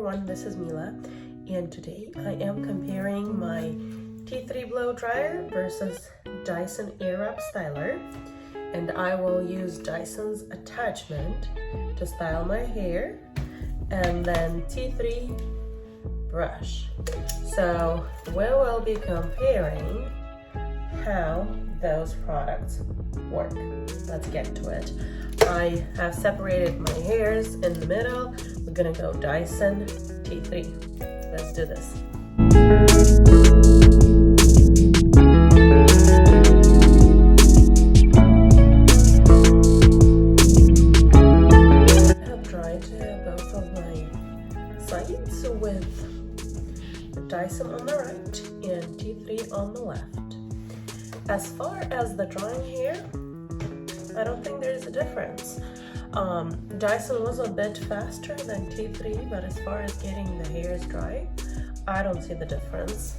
everyone, this is Mila, and today I am comparing my T3 blow dryer versus Dyson airwrap styler, and I will use Dyson's attachment to style my hair and then T3 brush. So we will be comparing how those products work. Let's get to it. I have separated my hairs in the middle. We're gonna go Dyson T3. Let's do this. I have dried both of my sides with Dyson on the right and T3 on the left. As far as the drying hair, I don't think there's a difference. Dyson was a bit faster than T3, but as far as getting the hairs dry, I don't see the difference.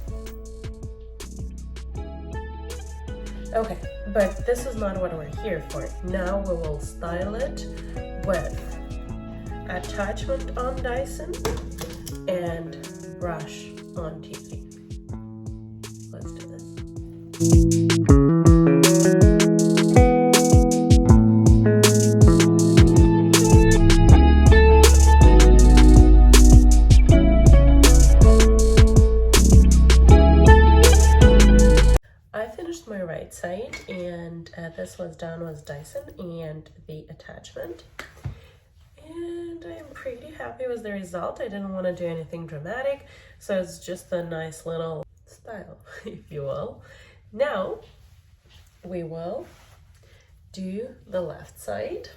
Okay, but this is not what we're here for. Now we will style it with attachment on Dyson and brush on T3. Let's do this. My right side, and this was done with Dyson and the attachment, and I'm pretty happy with the result. I didn't want to do anything dramatic, so it's just a nice little style, if you will. Now we will do the left side.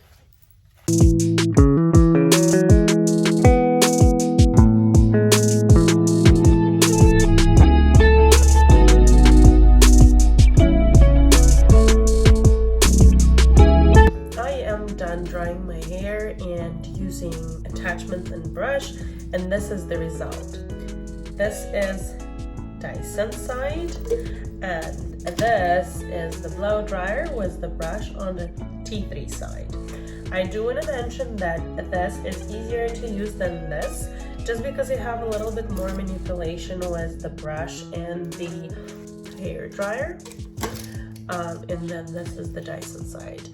Drying my hair and using attachment and brush, and this is the result. This is Dyson side, and this is the blow dryer with the brush on the T3 side. I do want to mention that this is easier to use than this, just because you have a little bit more manipulation with the brush and the hair dryer. And then this is the Dyson side.